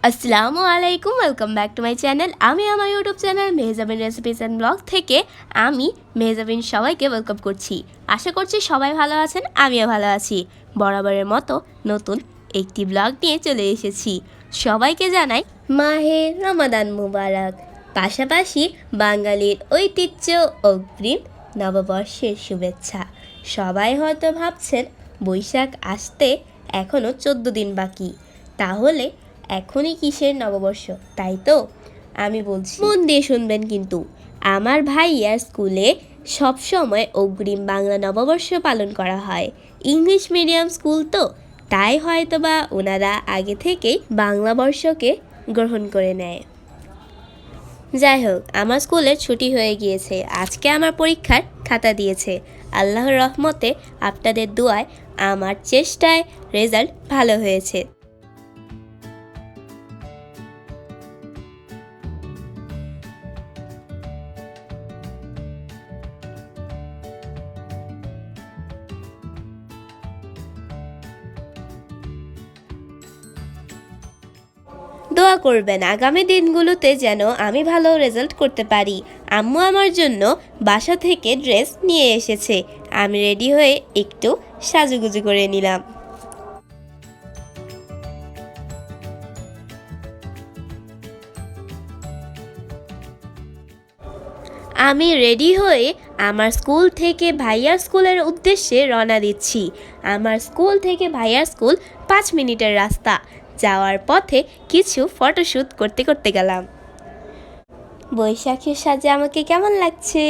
আসসালামু আলাইকুম, welcome back to my channel. আমি আমার YouTube channel Mehjabin recipes and blog থেকে আমি মেহজাবিন সবাইকে ওয়েলকাম করছি। আশা করছি সবাই ভালো আছেন, আমিও ভালো আছি। বরাবরের মতো নতুন একটি ব্লগ নিয়ে চলে এসেছি। সবাইকে জানাই মাহে রমাদান মুবারক, পাশাপাশি বাঙালির ঐতিহ্য অগ্রিম নববর্ষের শুভেচ্ছা। সবাই হয়তো ভাবছেন বৈশাখ আসতে এখনও 14 দিন বাকি, তাহলে এখনই কিসের নববর্ষ, তাই তো? আমি বলছি, মন দিয়ে শুনবেন কিন্তু। আমার ভাইয়ার স্কুলে সবসময় অগ্রিম বাংলা নববর্ষ পালন করা হয়। ইংলিশ মিডিয়াম স্কুল তো, তাই হয়তোবা ওনারা আগে থেকেই বাংলা বর্ষকে গ্রহণ করে নেয়। যাই হোক, আমার স্কুলের ছুটি হয়ে গিয়েছে। আজকে আমার পরীক্ষার খাতা দিয়েছে। আল্লাহর রহমতে আপনাদের দোয়ায় আমার চেষ্টায় রেজাল্ট ভালো হয়েছে। দোয়া করবেন আগামী দিনগুলোতে যেন আমি ভালো রেজাল্ট করতে পারি। আম্মু আমার জন্য বাসা থেকে ড্রেস নিয়ে এসেছে। আমি রেডি হয়ে একটু সাজুগুজু করে নিলাম। আমি রেডি হয়ে আমার স্কুল থেকে ভাইয়ার স্কুলের উদ্দেশ্যে রওনা দিচ্ছি। আমার স্কুল থেকে ভাইয়ার স্কুল 5 মিনিটের রাস্তা। যাওয়ার পথে কিছু ফটোশ্যুট করতে করতে গেলাম। বৈশাখের সাজে আমাকে কেমন লাগছে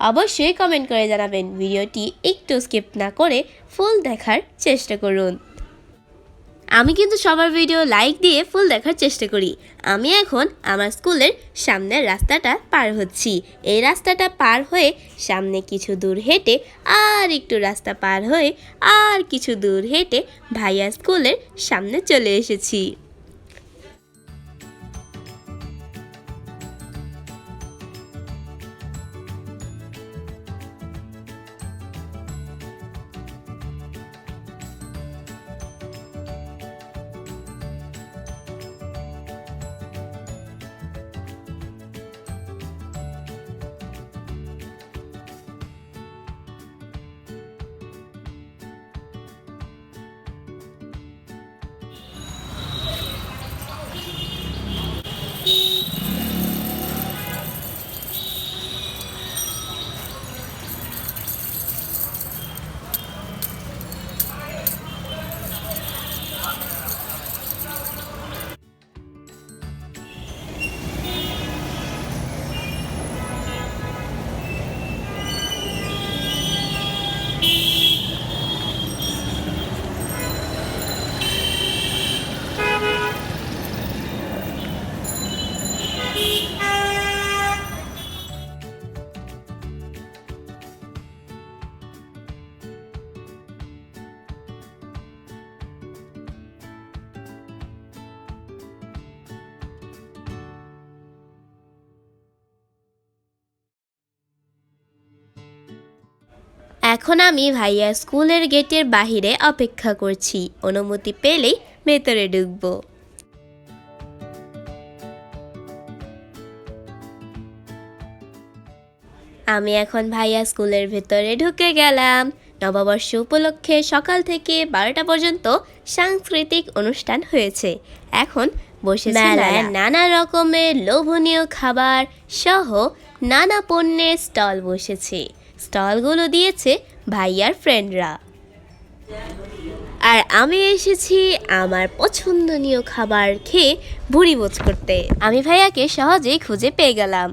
অবশ্যই কমেন্ট করে জানাবেন। ভিডিওটি একটু স্কিপ না করে ফুল দেখার চেষ্টা করুন। আমি কিন্তু সবার ভিডিও লাইক দিয়ে ফুল দেখার চেষ্টা করি। আমি এখন আমার স্কুলের সামনের রাস্তাটা পার হচ্ছি। এই রাস্তাটা পার হয়ে সামনে কিছু দূর হেঁটে আর একটু রাস্তা পার হয়ে আর কিছু দূর হেঁটে ভাইয়া স্কুলের সামনে চলে এসেছি। এখন আমি ভাইয়া স্কুলের গেটের বাহিরে অপেক্ষা করছি। অনুমতি পেলেই ভেতরে ঢুকবো। আমি এখন ভাইয়া স্কুলের ভেতরে ঢুকে গেলাম। নববর্ষ উপলক্ষে সকাল থেকে 12টা পর্যন্ত সাংস্কৃতিক অনুষ্ঠান হয়েছে। এখন বসেছে মেলায় নানা রকমের লোভনীয় খাবার সহ নানা পণ্যের স্টল বসেছে। স্টলগুলো দিয়েছে ভাইয়ার ফ্রেন্ডরা। আর আমি এসেছি আমার পছন্দনীয় খাবার খেয়ে ভুঁড়ি বোঝ করতে। আমি ভাইয়াকে সহজেই খুঁজে পেয়ে গেলাম।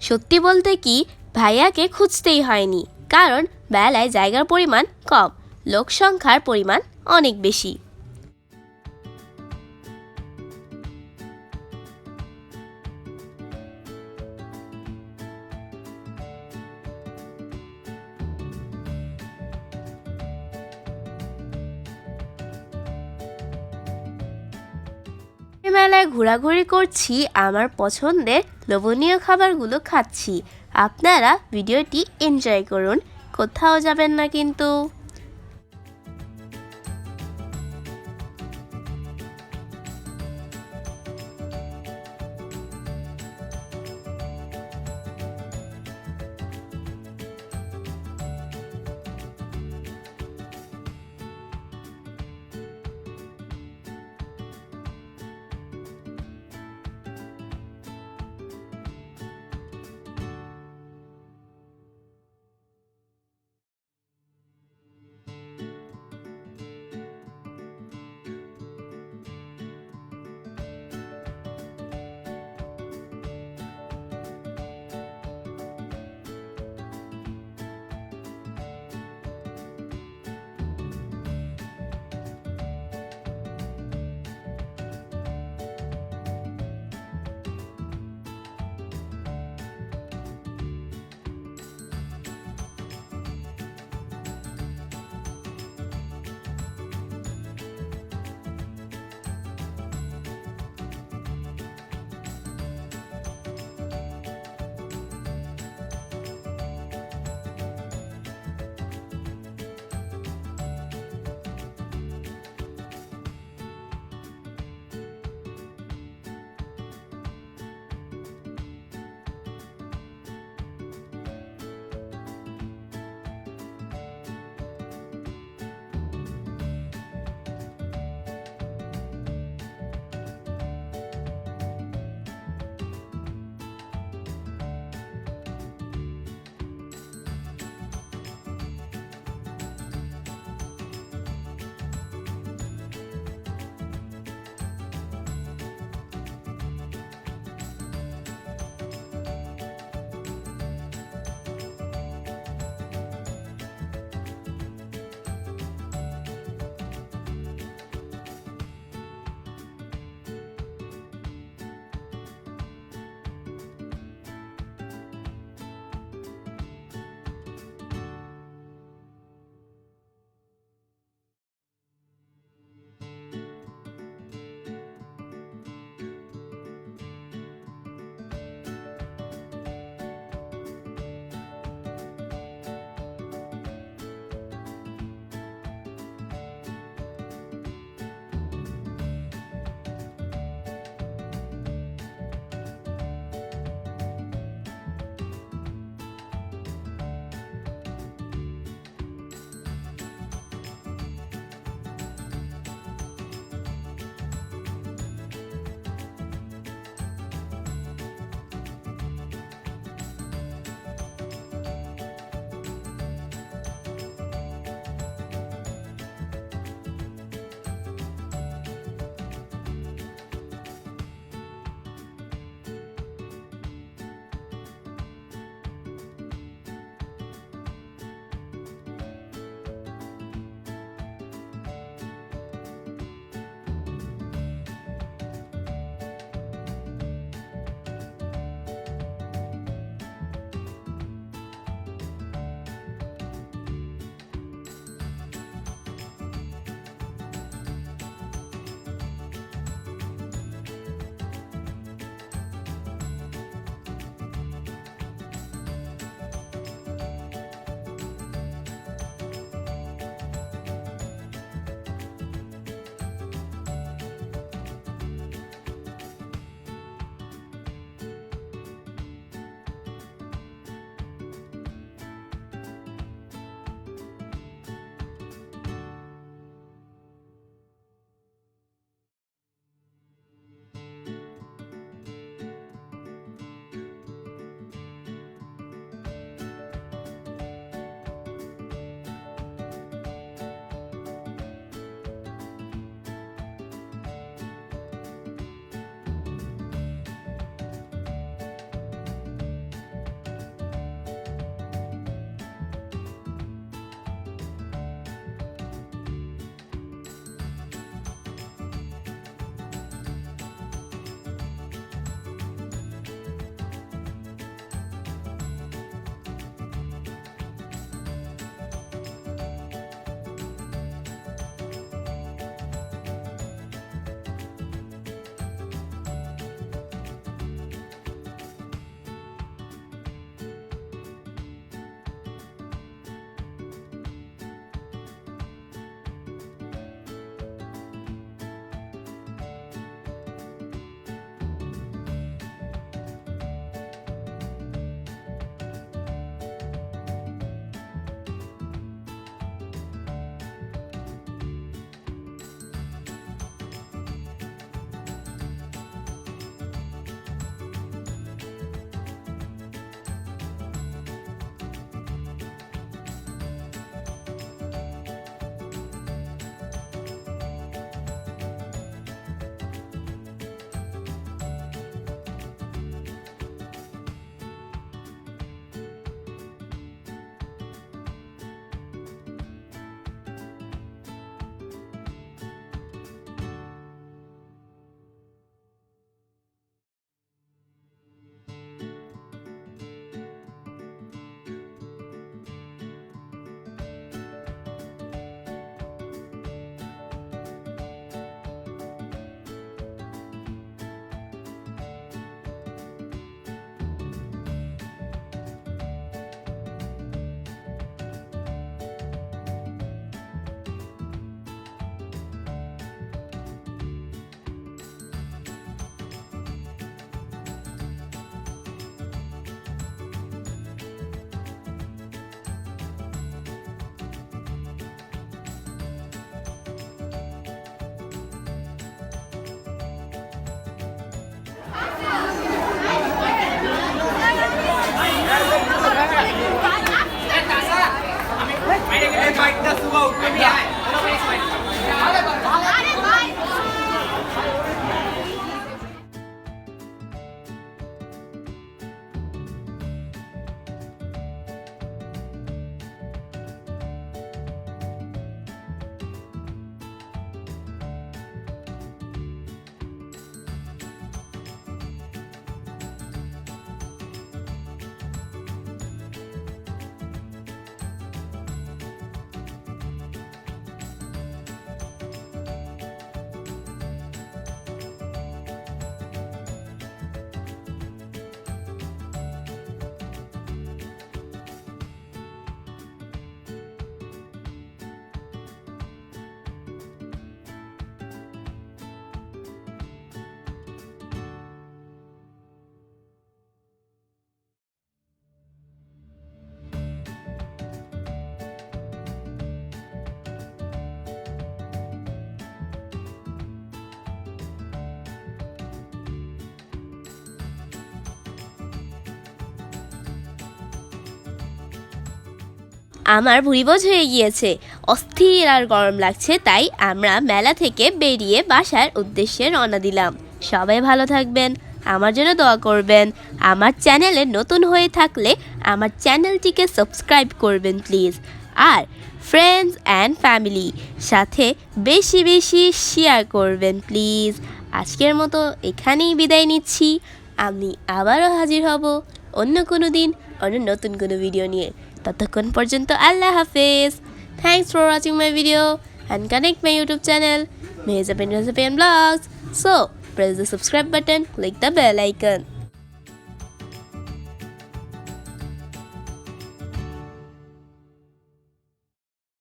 সত্যি বলতে কি, ভাইয়াকে খুঁজতেই হয়নি, কারণ মেলায় জায়গার পরিমাণ কম, লোক সংখ্যার পরিমাণ অনেক বেশি। মেলায় ঘোরাঘুরি করছি, আমার পছন্দের লোভনীয় খাবারগুলো খাচ্ছি। আপনারা ভিডিওটি এনজয় করুন, কোথাও যাবেন না কিন্তু। আমার ভুঁড়িবোঝ হয়ে গিয়েছে, অস্থির আর গরম লাগছে, তাই আমরা মেলা থেকে বেরিয়ে বাসার উদ্দেশ্যে রওনা দিলাম। সবাই ভালো থাকবেন, আমার জন্য দোয়া করবেন। আমার চ্যানেলে নতুন হয়ে থাকলে আমার চ্যানেলটিকে সাবস্ক্রাইব করবেন প্লিজ। আর ফ্রেন্ডস অ্যান্ড ফ্যামিলি সাথে বেশি বেশি শেয়ার করবেন প্লিজ। আজকের মতো এখানেই বিদায় নিচ্ছি। আমি আবারও হাজির হব অন্য কোনো দিন অন্য নতুন কোনো ভিডিও নিয়ে। ততক্ষণ পর্যন্ত আল্লাহ হাফেজ। Thanks for watching my video and connect my YouTube channel Mahjaben Recipe and Vlogs. So press the subscribe button, click the bell icon.